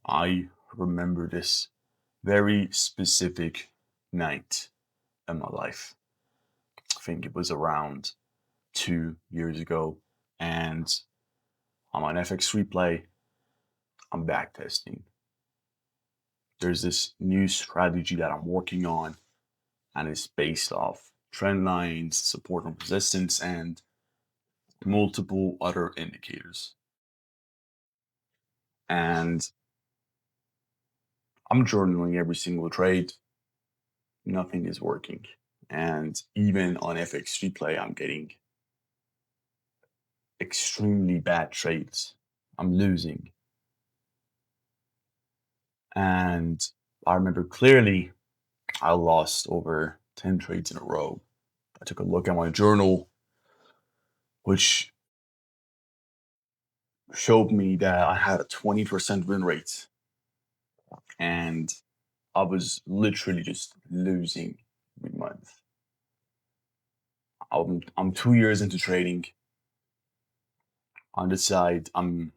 I remember this very specific night in my life. I think it was around 2 years ago, and I'm on FX replay. I'm back testing. There's this new strategy that I'm working on, and it's based off trend lines, support and resistance, and multiple other indicators. And I'm journaling every single trade. Nothing is working. And even on FX replay, I'm getting extremely bad trades. I'm losing. And I remember clearly I lost over 10 trades in a row. I took a look at my journal, which showed me that I had a 20% win rate. And I was literally just losing every month. I'm 2 years into trading. On the side, I'm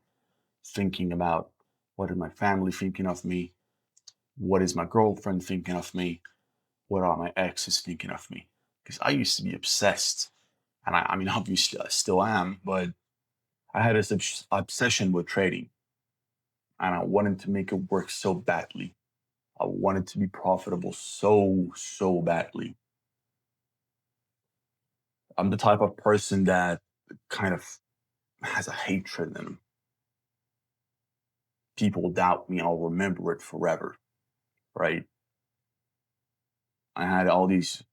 thinking about what is my family thinking of me? What is my girlfriend thinking of me? What are my exes thinking of me? Because I used to be obsessed. And I mean, obviously, I still am, but I had this obsession with trading. And I wanted to make it work so badly. I wanted to be profitable so badly. I'm the type of person that kind of has a hatred in them. People doubt me, I'll remember it forever, right? I had all these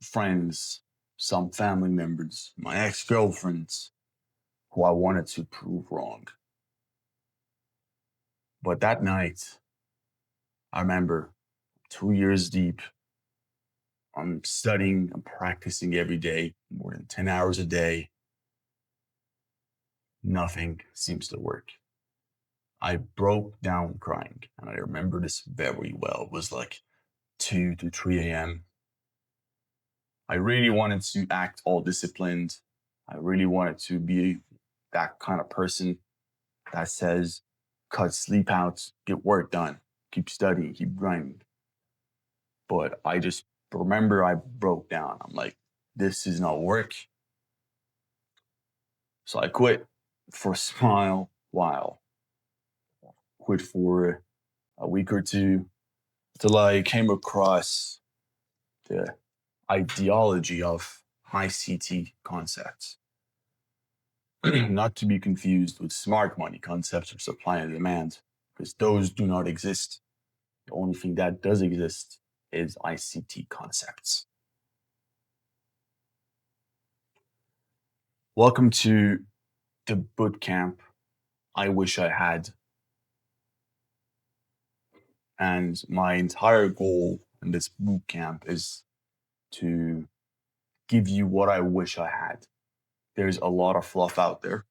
friends, some family members, my ex-girlfriends, who I wanted to prove wrong. But that night, I remember 2 years deep, I'm studying, I'm practicing every day, more than 10 hours a day. Nothing seems to work. I broke down crying, and I remember this very well. It was like 2 to 3 a.m. I really wanted to act all disciplined. I really wanted to be that kind of person that says, cut sleep out, get work done, keep studying, keep grinding. But I just remember I broke down. I'm like, this is not work. So I quit for a small while, quit for a week or two till I came across the ideology of ICT concepts. Not to be confused with smart money concepts or supply and demand, because those do not exist. The only thing that does exist is ICT concepts. Welcome to the bootcamp I wish I had. And my entire goal in this bootcamp is to give you what I wish I had. There's a lot of fluff out there.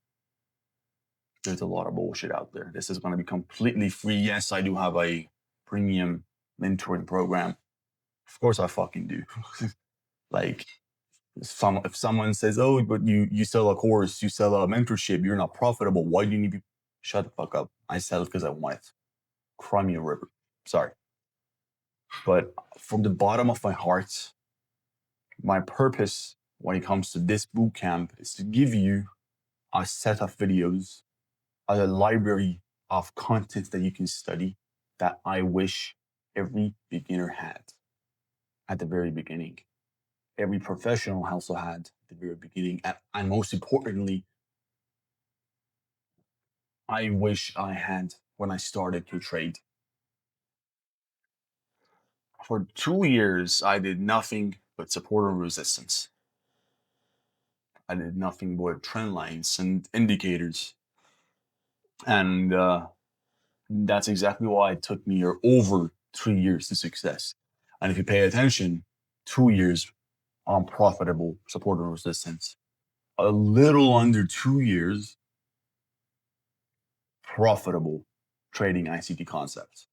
There's a lot of bullshit out there. This is going to be completely free. Yes, I do have a premium mentoring program. Of course I fucking do. Like, if someone says, oh, but you sell a course, you sell a mentorship, you're not profitable, why do you need to shut the fuck up? I sell it because I want it. Cry me a river. Sorry. But from the bottom of my heart, my purpose when it comes to this bootcamp is to give you a set of videos, a library of content that you can study that I wish every beginner had at the very beginning. Every professional also had at the very beginning. And most importantly, I wish I had when I started to trade. For 2 years, I did nothing but support and resistance. I did nothing but trend lines and indicators. And that's exactly why it took me over 3 years to success. And if you pay attention, 2 years on profitable support and resistance. A little under 2 years profitable trading ICT concepts.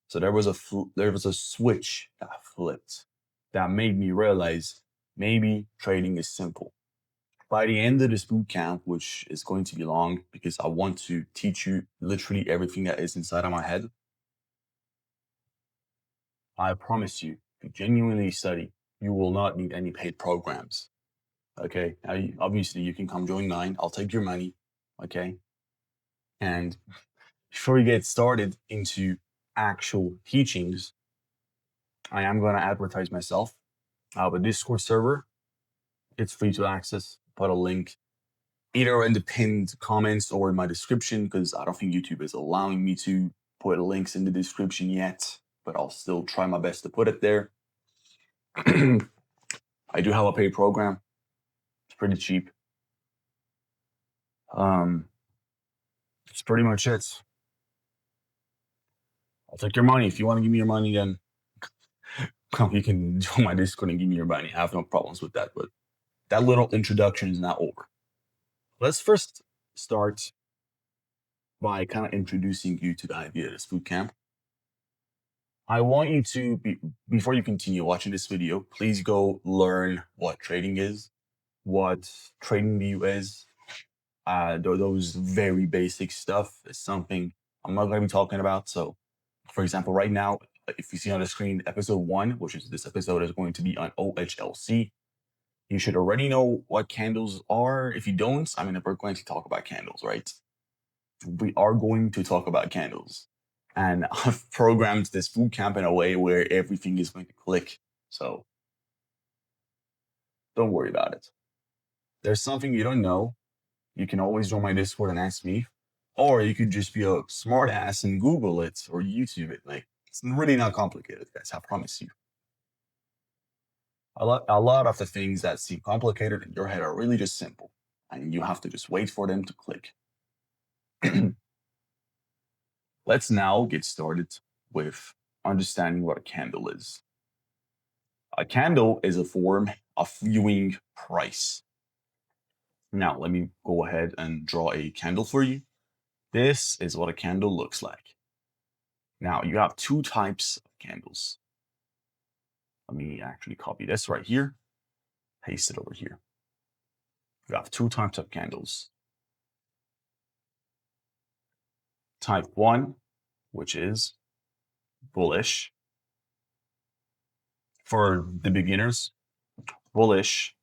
So there was a switch that flipped that made me realize maybe trading is simple. By the end of this boot camp, which is going to be long because I want to teach you literally everything that is inside of my head, I promise you, if you genuinely study, you will not need any paid programs. Okay. Now, obviously, you can come join mine. I'll take your money. Okay. And before we get started into actual teachings, I am going to advertise myself. I have a Discord server. It's free to access. Put a link either in the pinned comments or in my description because I don't think YouTube is allowing me to put links in the description yet, but I'll still try my best to put it there. I do have a paid program. It's pretty cheap. It's pretty much it. I'll take your money. If you want to give me your money, then you can join my Discord and give me your money. I have no problems with that, but that little introduction is not over. Let's first start by kind of introducing you to the idea of this boot camp. I want you to, before you continue watching this video, please go learn what trading is, what trading view is. Those very basic stuff is something I'm not going to be talking about. So, for example, right now, if you see on the screen, episode 1, which is this episode, is going to be on OHLC. You should already know what candles are. If you don't, I mean, we're going to talk about candles, right? We are going to talk about candles. And I've programmed this boot camp in a way where everything is going to click. So don't worry about it. There's something you don't know. You can always join my Discord and ask me. Or you could just be a smart ass and Google it or YouTube it. Like, it's really not complicated, guys. I promise you. A lot of the things that seem complicated in your head are really just simple. And you have to just wait for them to click. Let's now get started with understanding what a candle is. A candle is a form of viewing price. Now, let me go ahead and draw a candle for you. This is what a candle looks like. Now, you have two types of candles. Let me actually copy this right here, paste it over here. You have two types of candles. Type 1, which is bullish. For the beginners, bullish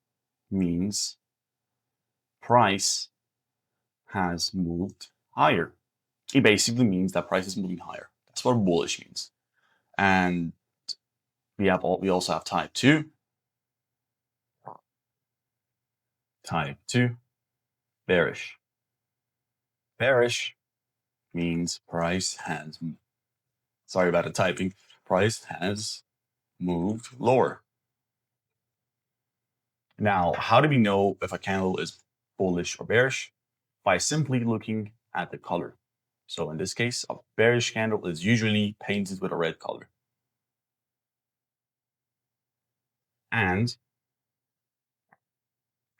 means price has moved higher. It basically means that price is moving higher. That's what bullish means. And we also have type 2. Type 2, bearish. Bearish means price has, sorry about the typing, price has moved lower. Now, how do we know if a candle is bullish or bearish? By simply looking at the color. So in this case, a bearish candle is usually painted with a red color. And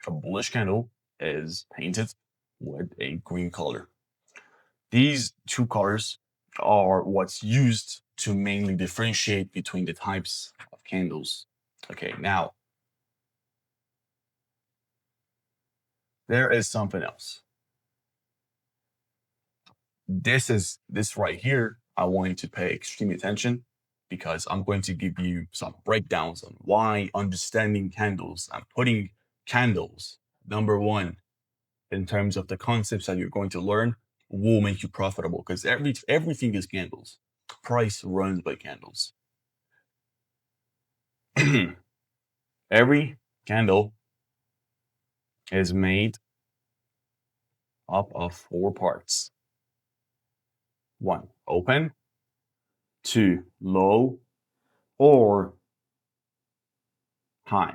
a bullish candle is painted with a green color. These two colors are what's used to mainly differentiate between the types of candles. Okay, now, there is something else. This right here, I want you to pay extreme attention because I'm going to give you some breakdowns on why understanding candles and putting candles number 1 in terms of the concepts that you're going to learn will make you profitable because everything is candles. Price runs by candles. Every candle is made up of 4 parts. 1, open. 2, low or high.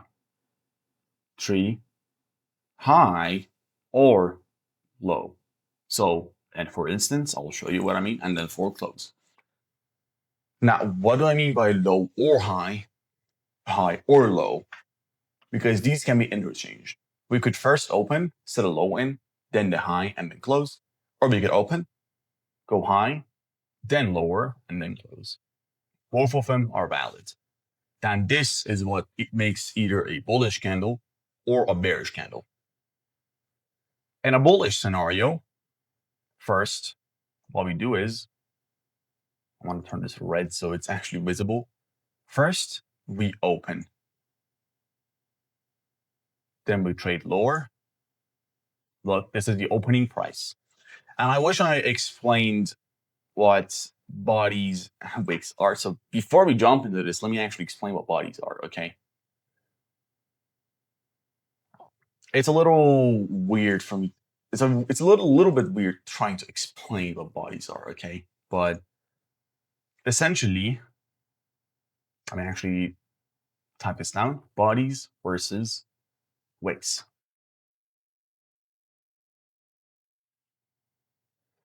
3, high or low. So, and for instance, I'll show you what I mean, and then 4, close. Now, what do I mean by low or high or low? Because these can be interchanged. We could first open, set a low in, then the high, and then close. Or we could open, go high, then lower, and then close. Both of them are valid. Then this is what it makes either a bullish candle or a bearish candle. In a bullish scenario, first, what we do is, I want to turn this red so it's actually visible. First, we open. Then we trade lower. Look, this is the opening price. And I wish I explained what bodies and wicks are. So before we jump into this, let me actually explain what bodies are, okay? It's a little weird for me. It's a little bit weird trying to explain what bodies are, okay? But essentially, I mean, actually type this down: bodies versus wicks.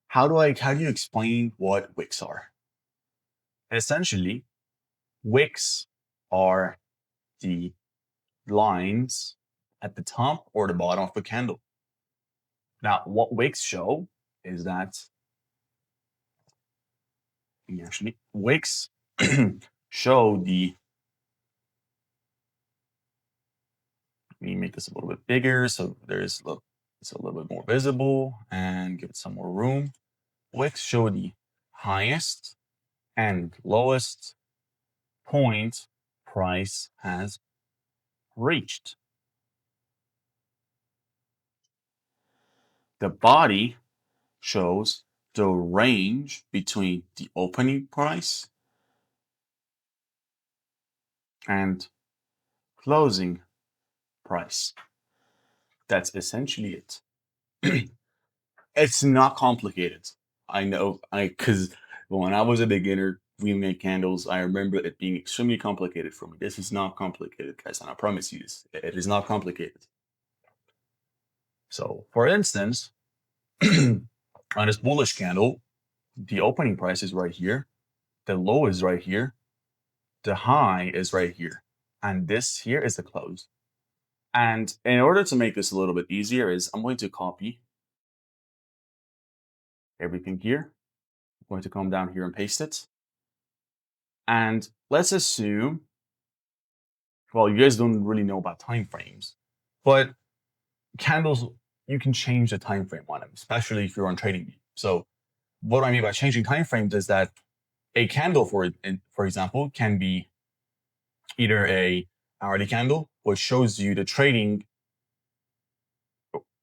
How do you explain what wicks are? Essentially, wicks are the lines at the top or the bottom of the candle. Now, what wicks show is that actually wicks show the. Let me make this a little bit bigger so look, it's a little bit more visible and give it some more room. Wicks show the highest and lowest point price has reached. The body shows the range between the opening price and closing price. That's essentially it. It's not complicated. I know, because when I was a beginner, we made candles. I remember it being extremely complicated for me. This is not complicated, guys, and I promise you this. It is not complicated. So, for instance, on this bullish candle, the opening price is right here, the low is right here, the high is right here, and this here is the close. And in order to make this a little bit easier, I'm going to copy everything here. I'm going to come down here and paste it. And let's assume, well, you guys don't really know about time frames, but candles, you can change the time frame on them, especially if you're on TradingView. So what I mean by changing time frames is that a candle, for example, can be either a hourly candle, which shows you the trading,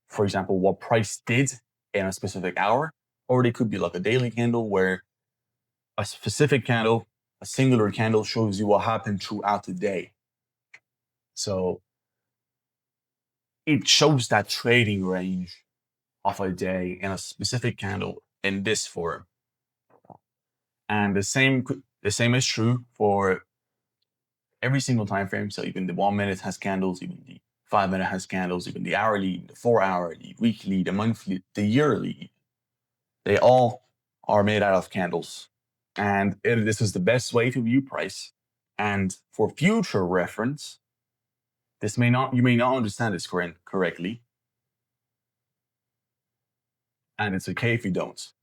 for example, what price did in a specific hour, or they could be like a daily candle where a specific candle, a singular candle, shows you what happened throughout the day. So it shows that trading range of a day in a specific candle in this form. And the same is true for every single time frame. So even the 1 minute has candles, even the 5 minute has candles, even the hourly, the 4 hour, the weekly, the monthly, the yearly. They all are made out of candles. And this is the best way to view price. And for future reference, you may not understand this correctly. And it's okay if you don't.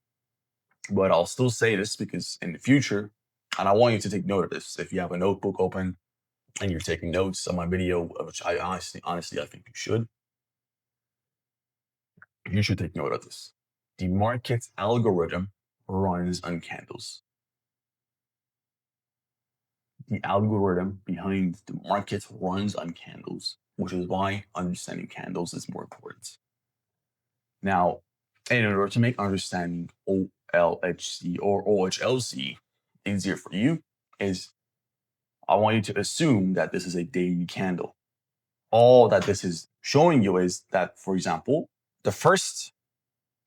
But I'll still say this because in the future, and I want you to take note of this. If you have a notebook open and you're taking notes on my video, which I honestly, I think you should take note of this. The market's algorithm runs on candles. The algorithm behind the market runs on candles, which is why understanding candles is more important. Now, in order to make understanding OLHC or OHLC easier for you, I want you to assume that this is a daily candle. All that this is showing you is that, for example, the first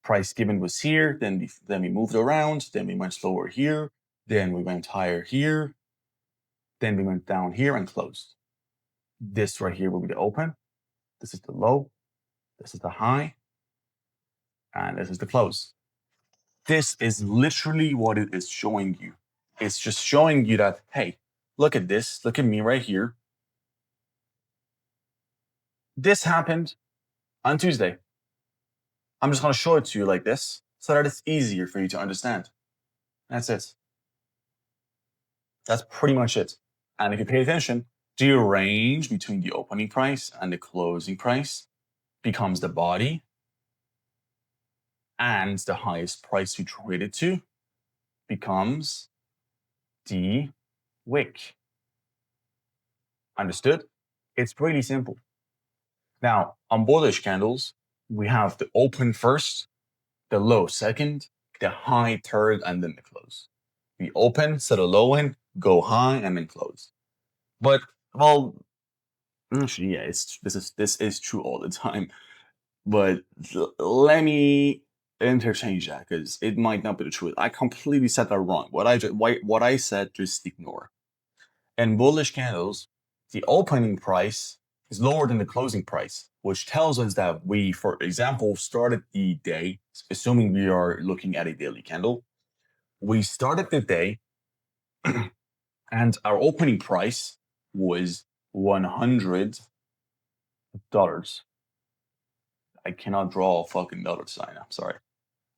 price given was here, then we moved around, then we went slower here, then we went higher here, then we went down here and closed. This right here will be the open. This is the low. This is the high. And this is the close. This is literally what it is showing you. It's just showing you that, hey, look at this. Look at me right here. This happened on Tuesday. I'm just going to show it to you like this so that it's easier for you to understand. That's it. That's pretty much it. And if you pay attention, the range between the opening price and the closing price becomes the body, and the highest price we trade it to becomes the wick. Understood? It's pretty simple. Now, on bullish candles, we have the open first, the low second, the high third, and then the close. We open, set a low in, go high, and then close. But, well, actually, yeah, this is true all the time. But let me interchange that because it might not be the truth. I completely said that wrong. What I said, just ignore. In bullish candles, the opening price is lower than the closing price, which tells us that we, for example, started the day, assuming we are looking at a daily candle, we started the day and our opening price was $100. I cannot draw a fucking dollar sign, I'm sorry.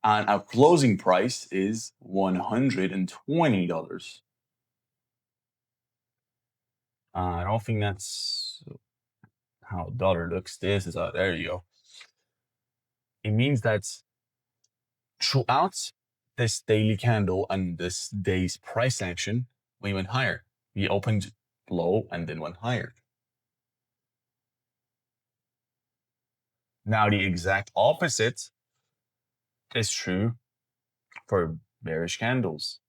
And our closing price is $120. I don't think that's how dollar looks. This is there you go. It means that throughout this daily candle and this day's price action, we went higher. We opened low and then went higher. Now the exact opposite is true for bearish candles,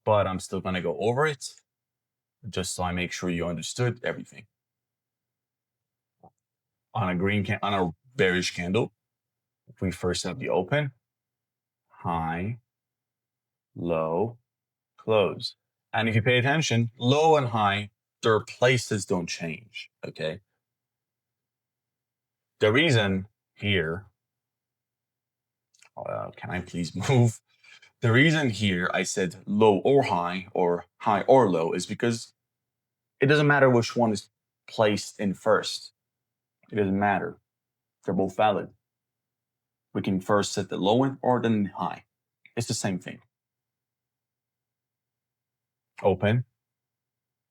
but I'm still going to go over it just so I make sure you understood everything. On a bearish candle, we first have the open, high, low, close. And if you pay attention, low and high, their places don't change, okay? The reason here, can I please move? The reason here I said low or high or low is because it doesn't matter which one is placed in first. It doesn't matter. They're both valid. We can first set the low end or the high. It's the same thing. Open,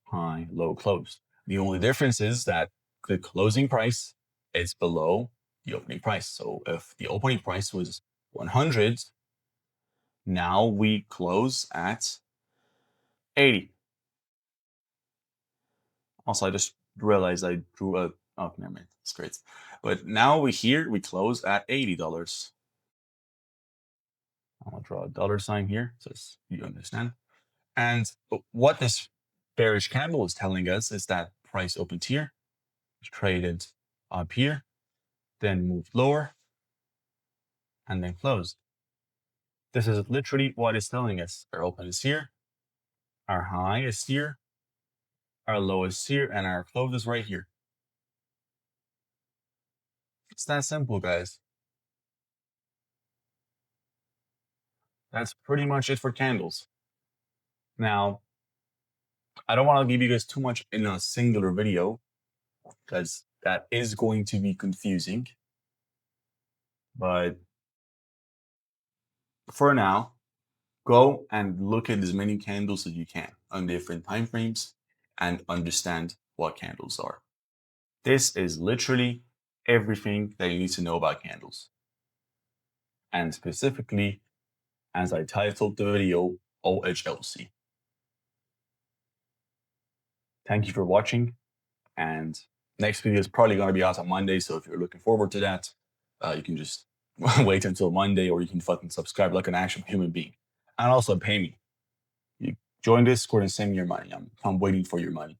high, low, close. The only difference is that the closing price is below the opening price. So if the opening price was 100, now we close at 80. Also, I just realized I drew a, oh, never mind, it's great. But now we close at $80. I'm gonna draw a dollar sign here so you understand. And what this bearish candle is telling us is that price opened here, traded up here, then moved lower, and then closed. This is literally what it's telling us. Our open is here, our high is here, our low is here, and our close is right here. It's that simple, guys. That's pretty much it for candles. Now, I don't want to give you guys too much in a singular video because that is going to be confusing. But for now, go and look at as many candles as you can on different time frames and understand what candles are. This is literally everything that you need to know about candles. And specifically, as I titled the video, OHLC. Thank you for watching, and next video is probably going to be out on Monday, so if you're looking forward to that, you can just wait until Monday, or you can fucking subscribe like an actual human being. And also pay me. You join Discord and send me your money. I'm waiting for your money.